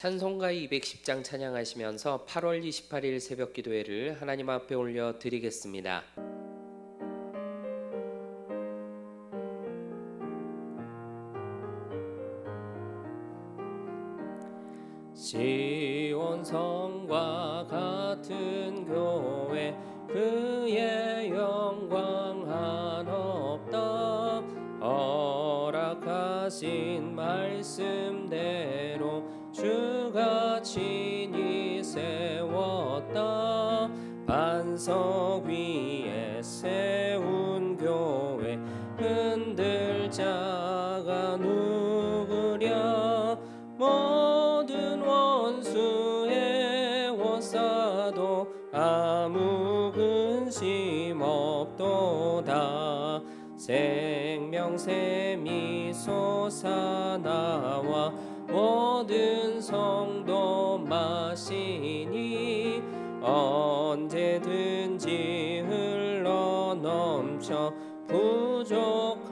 찬송가 210장 찬양하시면서 8월 28일 새벽 기도회를 하나님 앞에 올려 드리겠습니다. 시온 성과 같은 교회 그의 영광 한없다. 허락하신 말씀대로 주가 친히 세웠다. 반석 위에 세운 교회 흔들 자가 누구랴. 모든 원수의 원사도 아무 근심 없도다. 생명샘이 솟아나와 모든 성도 마시니 언제든지 흘러넘쳐 부족함이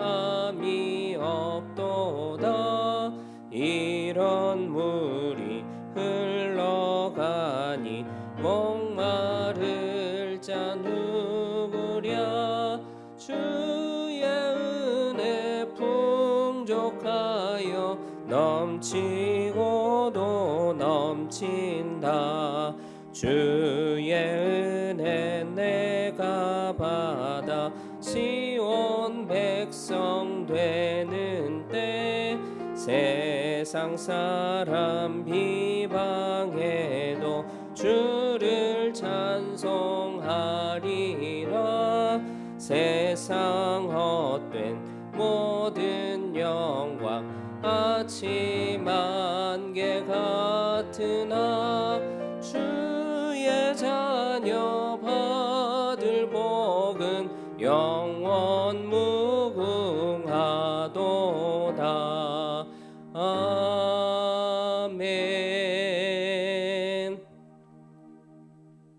없도다. 이런 물이 흘러가니 목마를 자 누구랴. 주의 은혜 풍족하여 넘치고도 넘친다. 주의 은혜 내가 받아 시온 백성 되는 때 세상 사람 비방해도 주를 찬송하리라. 세상 헛된 모든 영광 아침 안개 같으나 주의 자녀 받을 복은 영원 무궁하도다. 아멘.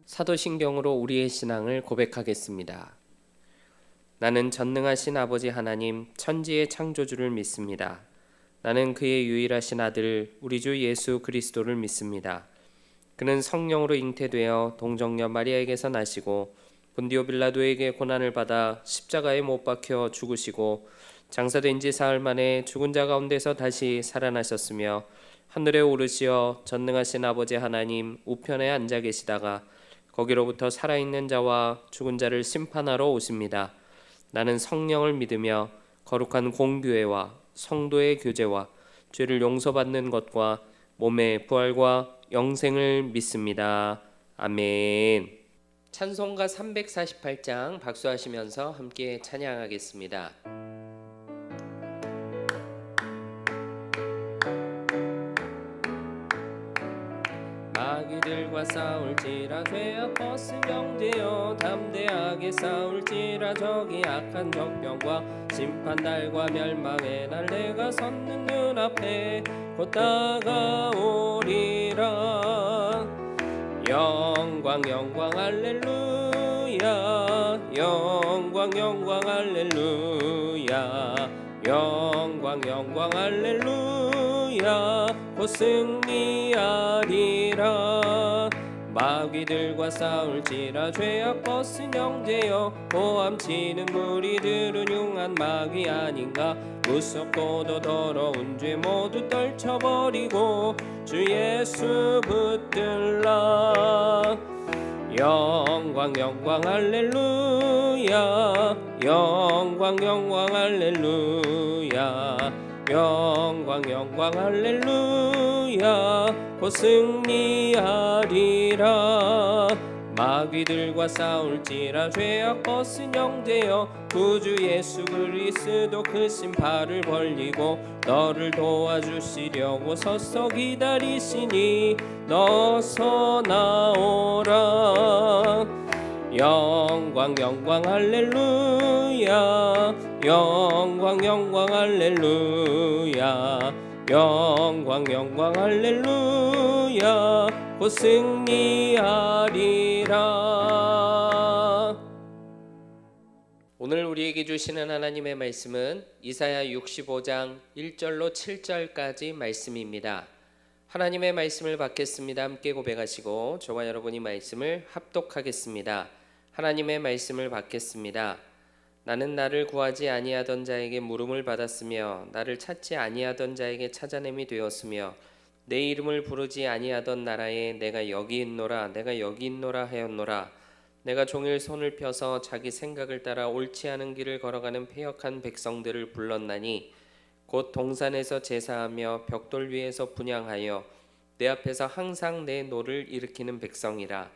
사도신경으로 우리의 신앙을 고백하겠습니다. 나는 전능하신 아버지 하나님 천지의 창조주를 믿습니다. 나는 그의 유일하신 아들 우리 주 예수 그리스도를 믿습니다. 그는 성령으로 잉태되어 동정녀 마리아에게서 나시고 본디오 빌라도에게 고난을 받아 십자가에 못 박혀 죽으시고 장사된 지 사흘 만에 죽은 자 가운데서 다시 살아나셨으며 하늘에 오르시어 전능하신 아버지 하나님 우편에 앉아 계시다가 거기로부터 살아있는 자와 죽은 자를 심판하러 오십니다. 나는 성령을 믿으며 거룩한 공교회와 성도의 교제와 죄를 용서받는 것과 몸의 부활과 영생을 믿습니다. 아멘. 찬송가 348장 박수하시면서 함께 찬양하겠습니다. 마귀들과 싸울지라 죄악 벗은 영되어 담대하게 싸울지라. 저기 악한 적병과 심판날과 멸망의 날 내가 섰는 눈앞에 곧 다가오리라. 영광 영광 할렐루야. 영광 영광 할렐루야. 영광 영광 할렐루야. 곧 승리하리라. 마귀들과 싸울지라 죄악 벗은 영되어 고함치는 무리들은 흉한 마귀 아닌가. 무섭고도 더러운 죄 모두 떨쳐버리고 주 예수 붙들라. 영광 영광 할렐루야. 영광 영광 할렐루야. 영광 영광 할렐루야. 곧 승리하리라. 마귀들과 싸울지라 죄악 벗은 영되어 구주 예수 그리스도 크신 팔을 벌리고 너를 도와주시려고 서서 기다리시니 너서 나오라. 영광 영광 할렐루야. 영광 영광 할렐루야. 영광 영광 할렐루야. 곧 승리하리라. 오늘 우리에게 주시는 하나님의 말씀은 이사야 65장 1절로 7절까지 말씀입니다. 하나님의 말씀을 받겠습니다. 함께 고백하시고 저와 여러분이 말씀을 합독하겠습니다. 하나님의 말씀을 받겠습니다. 나는 나를 구하지 아니하던 자에게 물음을 받았으며 나를 찾지 아니하던 자에게 찾아냄이 되었으며 내 이름을 부르지 아니하던 나라에 내가 여기 있노라 내가 여기 있노라 하였노라. 내가 종일 손을 펴서 자기 생각을 따라 옳지 않은 길을 걸어가는 패역한 백성들을 불렀나니 곧 동산에서 제사하며 벽돌 위에서 분향하여 내 앞에서 항상 내 노를 일으키는 백성이라.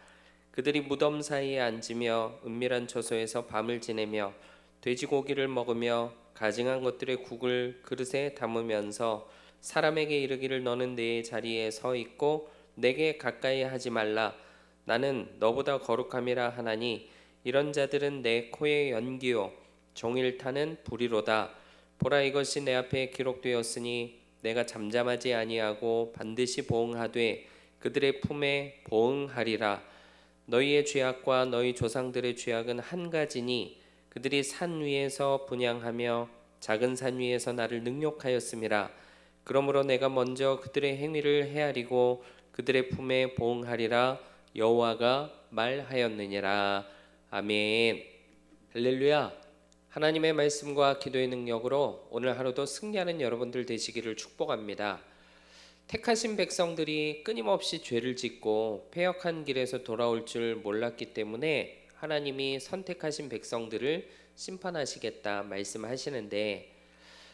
그들이 무덤 사이에 앉으며 은밀한 처소에서 밤을 지내며 돼지고기를 먹으며 가증한 것들의 국을 그릇에 담으면서 사람에게 이르기를 너는 내 자리에 서 있고 내게 가까이 하지 말라. 나는 너보다 거룩함이라 하나니 이런 자들은 내 코의 연기요 종일 타는 불이로다. 보라, 이것이 내 앞에 기록되었으니 내가 잠잠하지 아니하고 반드시 보응하되 그들의 품에 보응하리라. 너희의 죄악과 너희 조상들의 죄악은 한 가지니 그들이 산 위에서 분향하며 작은 산 위에서 나를 능욕하였음이라. 그러므로 내가 먼저 그들의 행위를 헤아리고 그들의 품에 보응하리라. 여호와가 말하였느니라. 아멘. 할렐루야. 하나님의 말씀과 기도의 능력으로 오늘 하루도 승리하는 여러분들 되시기를 축복합니다. 택하신 백성들이 끊임없이 죄를 짓고 패역한 길에서 돌아올 줄 몰랐기 때문에 하나님이 선택하신 백성들을 심판하시겠다 말씀하시는데,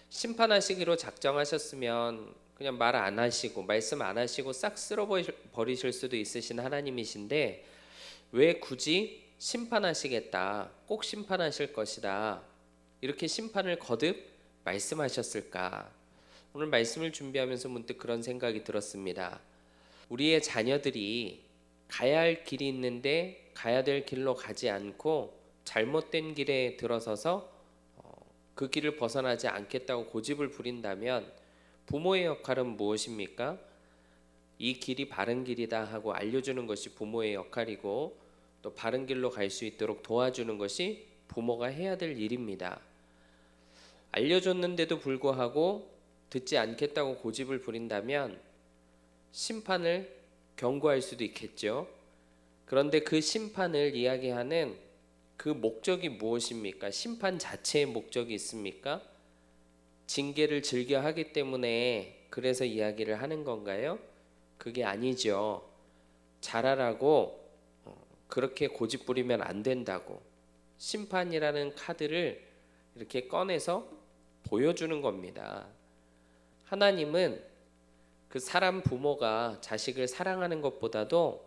심판하시기로 작정하셨으면 그냥 말 안 하시고 말씀 안 하시고 싹 쓸어버리실 수도 있으신 하나님이신데 왜 굳이 심판하시겠다, 꼭 심판하실 것이다, 이렇게 심판을 거듭 말씀하셨을까? 오늘 말씀을 준비하면서 문득 그런 생각이 들었습니다. 우리의 자녀들이 가야 할 길이 있는데 가야 될 길로 가지 않고 잘못된 길에 들어서서 그 길을 벗어나지 않겠다고 고집을 부린다면 부모의 역할은 무엇입니까? 이 길이 바른 길이다 하고 알려주는 것이 부모의 역할이고 또 바른 길로 갈 수 있도록 도와주는 것이 부모가 해야 될 일입니다. 알려줬는데도 불구하고 듣지 않겠다고 고집을 부린다면 심판을 경고할 수도 있겠죠. 그런데 그 심판을 이야기하는 그 목적이 무엇입니까? 심판 자체의 목적이 있습니까? 징계를 즐겨 하기 때문에 그래서 이야기를 하는 건가요? 그게 아니죠. 잘하라고 그렇게 고집 부리면 안 된다고 심판이라는 카드를 이렇게 꺼내서 보여주는 겁니다. 하나님은 그 사람 부모가 자식을 사랑하는 것보다도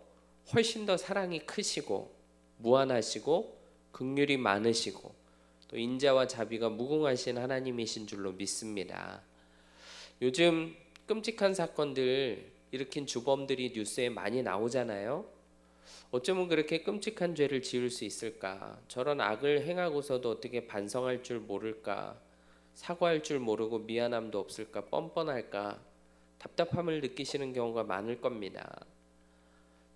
훨씬 더 사랑이 크시고 무한하시고 긍휼이 많으시고 또 인자와 자비가 무궁하신 하나님이신 줄로 믿습니다. 요즘 끔찍한 사건들 일으킨 주범들이 뉴스에 많이 나오잖아요. 어쩌면 그렇게 끔찍한 죄를 지을 수 있을까? 저런 악을 행하고서도 어떻게 반성할 줄 모를까? 사과할 줄 모르고 미안함도 없을까? 뻔뻔할까? 답답함을 느끼시는 경우가 많을 겁니다.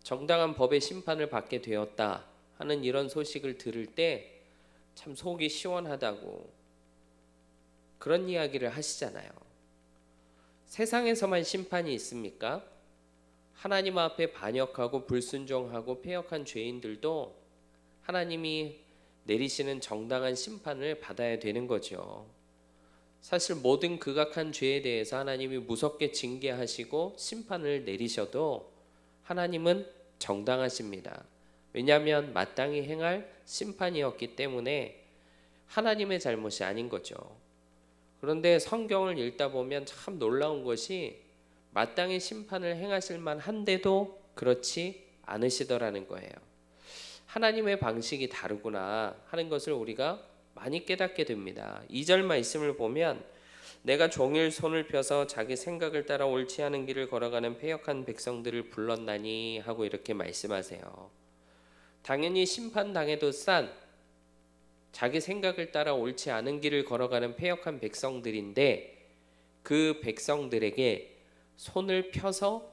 정당한 법의 심판을 받게 되었다 하는 이런 소식을 들을 때 참 속이 시원하다고 그런 이야기를 하시잖아요. 세상에서만 심판이 있습니까? 하나님 앞에 반역하고 불순종하고 패역한 죄인들도 하나님이 내리시는 정당한 심판을 받아야 되는 거죠. 사실 모든 극악한 죄에 대해서 하나님이 무섭게 징계하시고 심판을 내리셔도 하나님은 정당하십니다. 왜냐하면 마땅히 행할 심판이었기 때문에 하나님의 잘못이 아닌 거죠. 그런데 성경을 읽다 보면 참 놀라운 것이 마땅히 심판을 행하실 만한데도 그렇지 않으시더라는 거예요. 하나님의 방식이 다르구나 하는 것을 우리가 많이 깨닫게 됩니다. 2절 말씀을 보면 내가 종일 손을 펴서 자기 생각을 따라 옳지 않은 길을 걸어가는 패역한 백성들을 불렀나니 하고 이렇게 말씀하세요. 당연히 심판당해도 싼 자기 생각을 따라 옳지 않은 길을 걸어가는 패역한 백성들인데 그 백성들에게 손을 펴서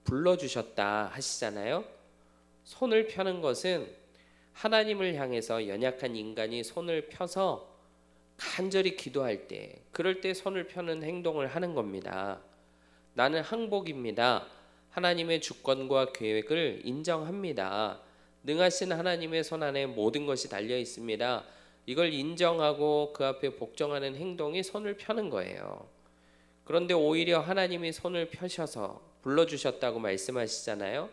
불러주셨다 하시잖아요. 손을 펴는 것은 하나님을 향해서 연약한 인간이 손을 펴서 간절히 기도할 때, 그럴 때 손을 펴는 행동을 하는 겁니다. 나는 항복입니다. 하나님의 주권과 계획을 인정합니다. 능하신 하나님의 손안에 모든 것이 달려 있습니다. 이걸 인정하고 그 앞에 복종하는 행동이 손을 펴는 거예요. 그런데 오히려 하나님이 손을 펴셔서 불러주셨다고 말씀하시잖아요.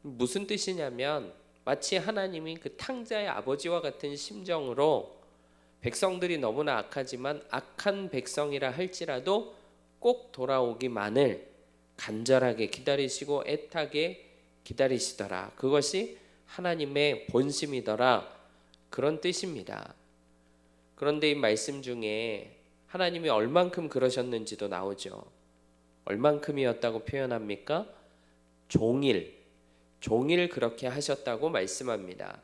무슨 뜻이냐면 마치 하나님이 그 탕자의 아버지와 같은 심정으로 백성들이 너무나 악하지만 악한 백성이라 할지라도 꼭 돌아오기만을 간절하게 기다리시고 애타게 기다리시더라. 그것이 하나님의 본심이더라. 그런 뜻입니다. 그런데 이 말씀 중에 하나님이 얼만큼 그러셨는지도 나오죠. 얼만큼이었다고 표현합니까? 종일 그렇게 하셨다고 말씀합니다.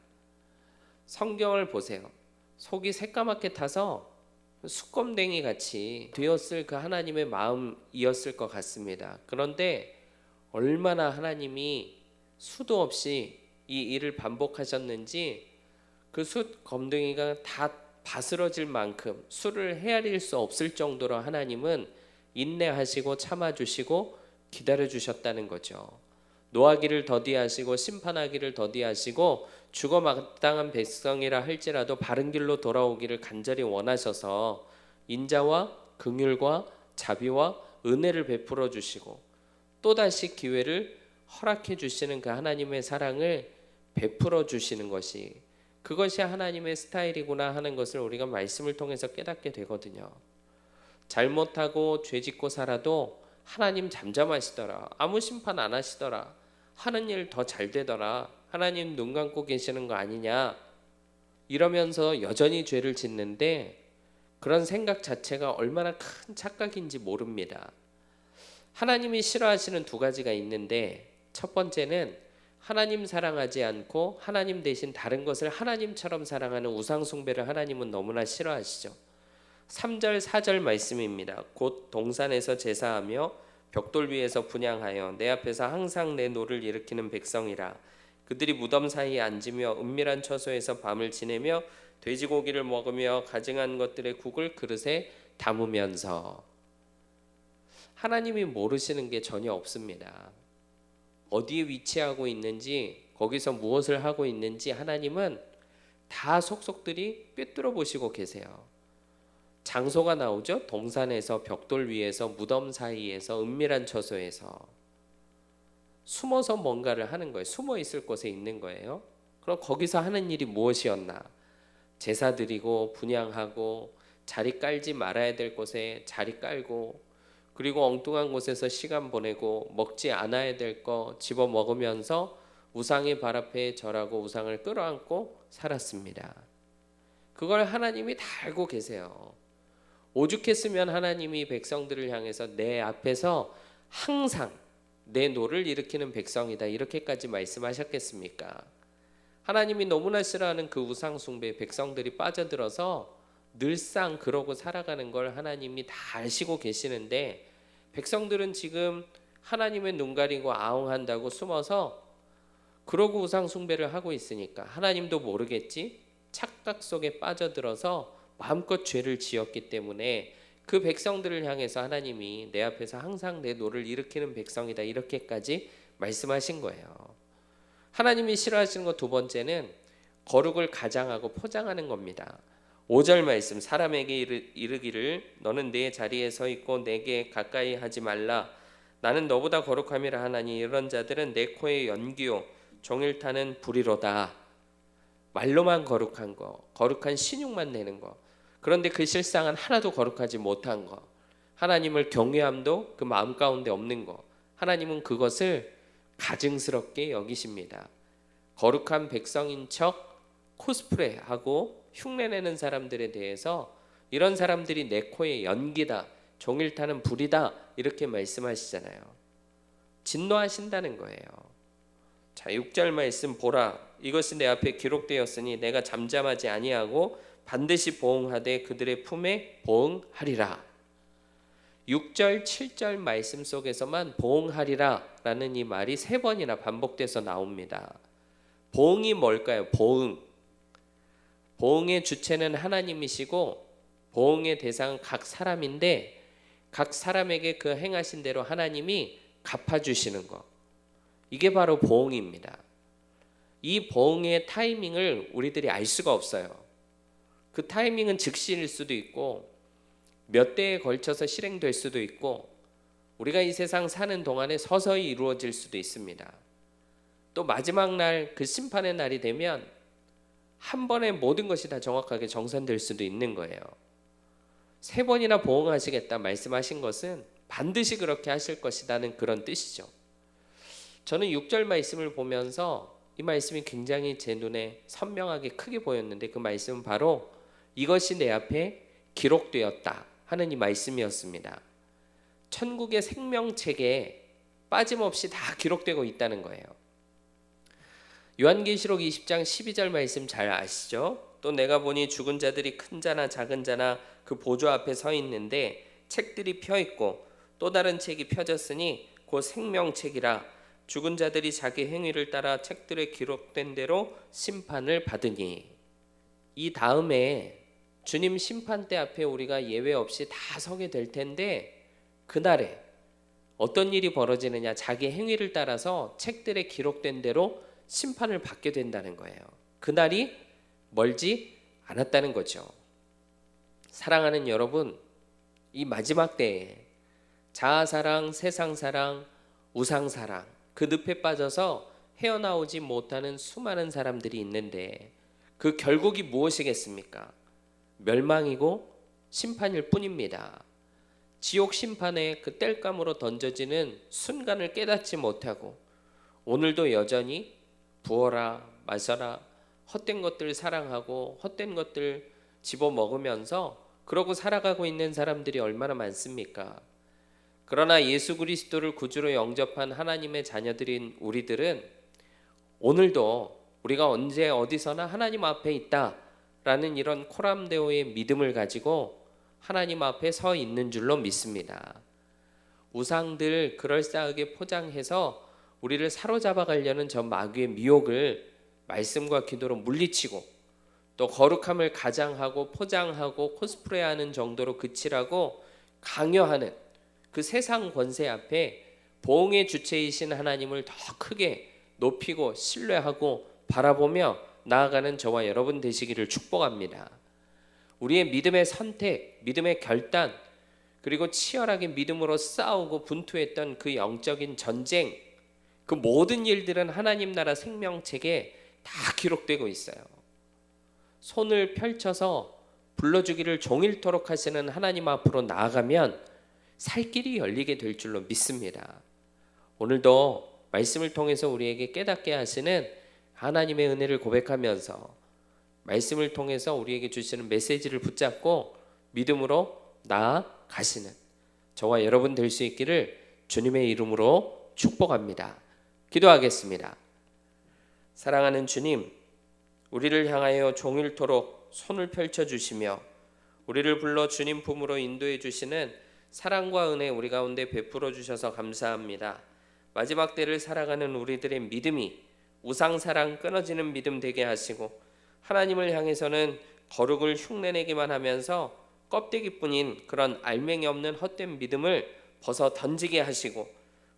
성경을 보세요. 속이 새까맣게 타서 수검댕이 같이 되었을 그 하나님의 마음이었을 것 같습니다. 그런데 얼마나 하나님이 수도 없이 이 일을 반복하셨는지 그 숫검댕이가 다 바스러질 만큼 수를 헤아릴 수 없을 정도로 하나님은 인내하시고 참아주시고 기다려주셨다는 거죠. 노하기를 더디하시고 심판하기를 더디하시고 죽어 마땅한 백성이라 할지라도 바른 길로 돌아오기를 간절히 원하셔서 인자와 긍휼과 자비와 은혜를 베풀어 주시고 또다시 기회를 허락해 주시는 그 하나님의 사랑을 베풀어 주시는 것이 그것이 하나님의 스타일이구나 하는 것을 우리가 말씀을 통해서 깨닫게 되거든요. 잘못하고 죄짓고 살아도 하나님 잠잠하시더라. 아무 심판 안 하시더라. 하는 일 더 잘 되더라. 하나님 눈 감고 계시는 거 아니냐. 이러면서 여전히 죄를 짓는데 그런 생각 자체가 얼마나 큰 착각인지 모릅니다. 하나님이 싫어하시는 두 가지가 있는데 첫 번째는 하나님 사랑하지 않고 하나님 대신 다른 것을 하나님처럼 사랑하는 우상 숭배를 하나님은 너무나 싫어하시죠. 3절 4절 말씀입니다. 곧 동산에서 제사하며 벽돌 위에서 분향하여 내 앞에서 항상 내 노를 일으키는 백성이라. 그들이 무덤 사이에 앉으며 은밀한 처소에서 밤을 지내며 돼지고기를 먹으며 가증한 것들의 국을 그릇에 담으면서. 하나님이 모르시는 게 전혀 없습니다. 어디에 위치하고 있는지 거기서 무엇을 하고 있는지 하나님은 다 속속들이 꿰뚫어 보시고 계세요. 장소가 나오죠. 동산에서 벽돌 위에서 무덤 사이에서 은밀한 처소에서 숨어서 뭔가를 하는 거예요. 숨어 있을 곳에 있는 거예요. 그럼 거기서 하는 일이 무엇이었나? 제사 드리고 분향하고 자리 깔지 말아야 될 곳에 자리 깔고 그리고 엉뚱한 곳에서 시간 보내고 먹지 않아야 될 거 집어 먹으면서 우상의 발 앞에 절하고 우상을 끌어안고 살았습니다. 그걸 하나님이 다 알고 계세요. 오죽했으면 하나님이 백성들을 향해서 내 앞에서 항상 내 노를 일으키는 백성이다 이렇게까지 말씀하셨겠습니까? 하나님이 너무나 싫어하는 그 우상 숭배에 백성들이 빠져들어서 늘상 그러고 살아가는 걸 하나님이 다 아시고 계시는데 백성들은 지금 하나님의 눈 가리고 아웅한다고 숨어서 그러고 우상 숭배를 하고 있으니까 하나님도 모르겠지? 착각 속에 빠져들어서 마음껏 죄를 지었기 때문에 그 백성들을 향해서 하나님이 내 앞에서 항상 내 노를 일으키는 백성이다 이렇게까지 말씀하신 거예요. 하나님이 싫어하시는 것 두 번째는 거룩을 가장하고 포장하는 겁니다. 5절 말씀 사람에게 이르기를 너는 내 자리에 서 있고 내게 가까이 하지 말라 나는 너보다 거룩함이라 하나니 이런 자들은 내 코에 연기요 종일 타는 불이로다. 말로만 거룩한 거 거룩한 신용만 내는 거 그런데 그 실상은 하나도 거룩하지 못한 거 하나님을 경외함도 그 마음 가운데 없는 거 하나님은 그것을 가증스럽게 여기십니다. 거룩한 백성인 척 코스프레하고 흉내내는 사람들에 대해서 이런 사람들이 내 코에 연기다 종일 타는 불이다 이렇게 말씀하시잖아요. 진노하신다는 거예요. 자 6절 말씀 보라 이것이 내 앞에 기록되었으니 내가 잠잠하지 아니하고 반드시 보응하되 그들의 품에 보응하리라. 6절 7절 말씀 속에서만 보응하리라 라는 이 말이 3번이나 반복돼서 나옵니다. 보응이 뭘까요? 보응의 주체는 하나님이시고 보응의 대상은 각 사람인데 각 사람에게 그 행하신 대로 하나님이 갚아주시는 것, 이게 바로 보응입니다. 이 보응의 타이밍을 우리들이 알 수가 없어요. 그 타이밍은 즉시일 수도 있고 몇 대에 걸쳐서 실행될 수도 있고 우리가 이 세상 사는 동안에 서서히 이루어질 수도 있습니다. 또 마지막 날, 그 심판의 날이 되면 한 번에 모든 것이 다 정확하게 정산될 수도 있는 거예요. 3번이나 보응하시겠다 말씀하신 것은 반드시 그렇게 하실 것이라는 그런 뜻이죠. 저는 6절 말씀을 보면서 이 말씀이 굉장히 제 눈에 선명하게 크게 보였는데, 그 말씀은 바로 이것이 내 앞에 기록되었다 하는 이 말씀이었습니다. 천국의 생명책에 빠짐없이 다 기록되고 있다는 거예요. 요한계시록 20장 12절 말씀 잘 아시죠? 또 내가 보니 죽은 자들이 큰 자나 작은 자나 그 보좌 앞에 서 있는데 책들이 펴 있고 또 다른 책이 펴졌으니 곧 생명책이라. 죽은 자들이 자기 행위를 따라 책들에 기록된 대로 심판을 받으니. 이 다음에 주님 심판대 앞에 우리가 예외 없이 다 서게 될 텐데, 그날에 어떤 일이 벌어지느냐, 자기 행위를 따라서 책들에 기록된 대로 심판을 받게 된다는 거예요. 그날이 멀지 않았다는 거죠. 사랑하는 여러분, 이 마지막 때에 자아사랑, 세상사랑, 우상사랑, 그 늪에 빠져서 헤어나오지 못하는 수많은 사람들이 있는데 그 결국이 무엇이겠습니까? 멸망이고 심판일 뿐입니다. 지옥 심판에 그 땔감으로 던져지는 순간을 깨닫지 못하고 오늘도 여전히 부어라 마셔라 헛된 것들 사랑하고 헛된 것들 집어먹으면서 그러고 살아가고 있는 사람들이 얼마나 많습니까? 그러나 예수 그리스도를 구주로 영접한 하나님의 자녀들인 우리들은 오늘도 우리가 언제 어디서나 하나님 앞에 있다라는 이런 코람데오의 믿음을 가지고 하나님 앞에 서 있는 줄로 믿습니다. 우상들 그럴싸하게 포장해서 우리를 사로잡아 가려는 저 마귀의 미혹을 말씀과 기도로 물리치고 또 거룩함을 가장하고 포장하고 코스프레하는 정도로 그치라고 강요하는 그 세상 권세 앞에 보응의 주체이신 하나님을 더 크게 높이고 신뢰하고 바라보며 나아가는 저와 여러분 되시기를 축복합니다. 우리의 믿음의 선택, 믿음의 결단, 그리고 치열하게 믿음으로 싸우고 분투했던 그 영적인 전쟁, 그 모든 일들은 하나님 나라 생명책에 다 기록되고 있어요. 손을 펼쳐서 불러주기를 종일토록 하시는 하나님 앞으로 나아가면 살 길이 열리게 될 줄로 믿습니다. 오늘도 말씀을 통해서 우리에게 깨닫게 하시는 하나님의 은혜를 고백하면서 말씀을 통해서 우리에게 주시는 메시지를 붙잡고 믿음으로 나아가시는 저와 여러분 될 수 있기를 주님의 이름으로 축복합니다. 기도하겠습니다. 사랑하는 주님, 우리를 향하여 종일토록 손을 펼쳐주시며 우리를 불러 주님 품으로 인도해 주시는 사랑과 은혜 우리 가운데 베풀어 주셔서 감사합니다. 마지막 때를 살아가는 우리들의 믿음이 우상사랑 끊어지는 믿음 되게 하시고 하나님을 향해서는 거룩을 흉내내기만 하면서 껍데기뿐인 그런 알맹이 없는 헛된 믿음을 벗어 던지게 하시고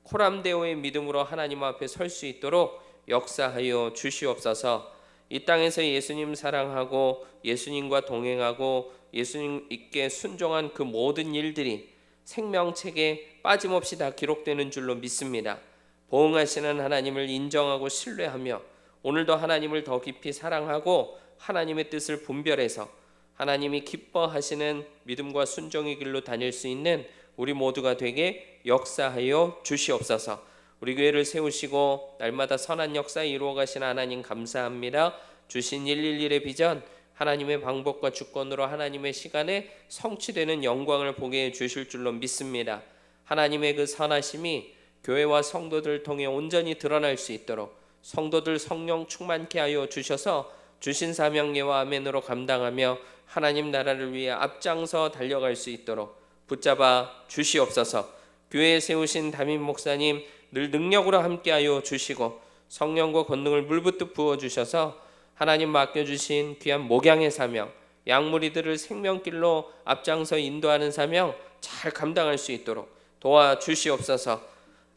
코람데오의 믿음으로 하나님 앞에 설 수 있도록 역사하여 주시옵소서. 이 땅에서 예수님 사랑하고 예수님과 동행하고 예수님께 순종한 그 모든 일들이 생명책에 빠짐없이 다 기록되는 줄로 믿습니다. 보응하시는 하나님을 인정하고 신뢰하며 오늘도 하나님을 더 깊이 사랑하고 하나님의 뜻을 분별해서 하나님이 기뻐하시는 믿음과 순종의 길로 다닐 수 있는 우리 모두가 되게 역사하여 주시옵소서. 우리 교회를 세우시고 날마다 선한 역사 이루어 가신 하나님 감사합니다. 주신 111의 비전 하나님의 방법과 주권으로 하나님의 시간에 성취되는 영광을 보게 해 주실 줄로 믿습니다. 하나님의 그 선하심이 교회와 성도들을 통해 온전히 드러날 수 있도록 성도들 성령 충만케 하여 주셔서 주신 사명예와 아멘으로 감당하며 하나님 나라를 위해 앞장서 달려갈 수 있도록 붙잡아 주시옵소서. 교회에 세우신 담임 목사님 늘 능력으로 함께하여 주시고 성령과 권능을 물붓듯 부어주셔서 하나님 맡겨주신 귀한 목양의 사명, 양무리들을 생명길로 앞장서 인도하는 사명 잘 감당할 수 있도록 도와주시옵소서.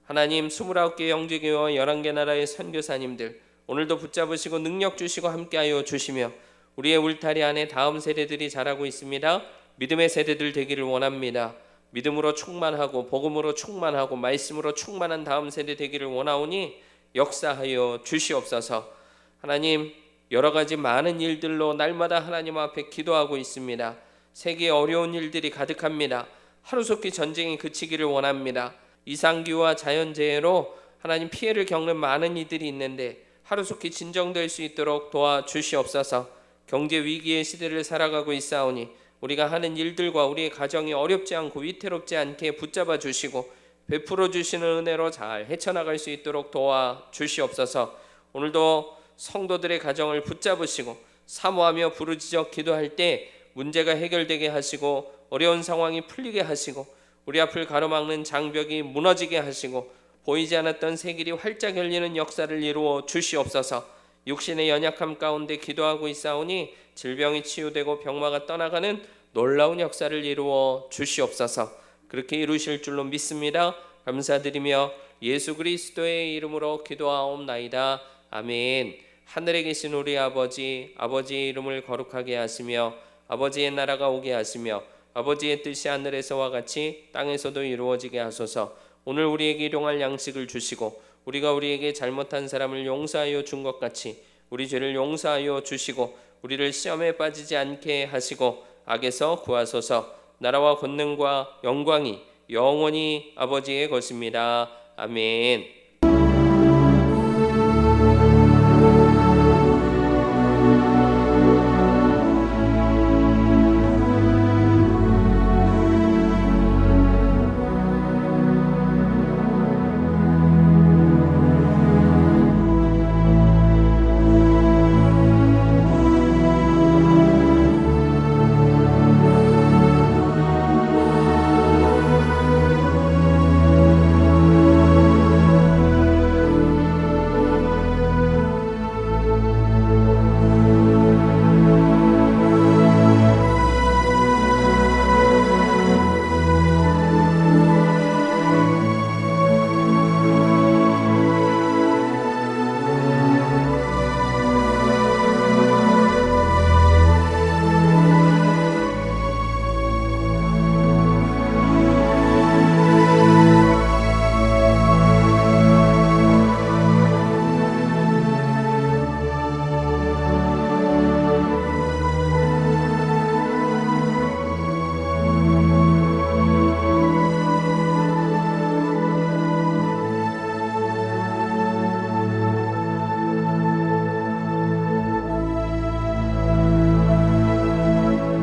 하나님 29개 영지교회와 11개 나라의 선교사님들 오늘도 붙잡으시고 능력 주시고 함께하여 주시며 우리의 울타리 안에 다음 세대들이 자라고 있습니다. 믿음의 세대들 되기를 원합니다. 믿음으로 충만하고 복음으로 충만하고 말씀으로 충만한 다음 세대 되기를 원하오니 역사하여 주시옵소서. 하나님 여러 가지 많은 일들로 날마다 하나님 앞에 기도하고 있습니다. 세계에 어려운 일들이 가득합니다. 하루속히 전쟁이 그치기를 원합니다. 이상기후와 자연재해로 하나님 피해를 겪는 많은 이들이 있는데 하루속히 진정될 수 있도록 도와주시옵소서. 경제 위기의 시대를 살아가고 있사오니 우리가 하는 일들과 우리의 가정이 어렵지 않고 위태롭지 않게 붙잡아 주시고 베풀어 주시는 은혜로 잘 헤쳐나갈 수 있도록 도와주시옵소서. 오늘도 성도들의 가정을 붙잡으시고 사모하며 부르짖어 기도할 때 문제가 해결되게 하시고 어려운 상황이 풀리게 하시고 우리 앞을 가로막는 장벽이 무너지게 하시고 보이지 않았던 새 길이 활짝 열리는 역사를 이루어 주시옵소서. 육신의 연약함 가운데 기도하고 있사오니 질병이 치유되고 병마가 떠나가는 놀라운 역사를 이루어 주시옵소서. 그렇게 이루실 줄로 믿습니다. 감사드리며 예수 그리스도의 이름으로 기도하옵나이다. 아멘. 하늘에 계신 우리 아버지, 아버지의 이름을 거룩하게 하시며 아버지의 나라가 오게 하시며 아버지의 뜻이 하늘에서와 같이 땅에서도 이루어지게 하소서. 오늘 우리에게 일용할 양식을 주시고 우리가 우리에게 잘못한 사람을 용서하여 준 것 같이 우리 죄를 용서하여 주시고 우리를 시험에 빠지지 않게 하시고 악에서 구하소서. 나라와 권능과 영광이 영원히 아버지의 것입니다. 아멘.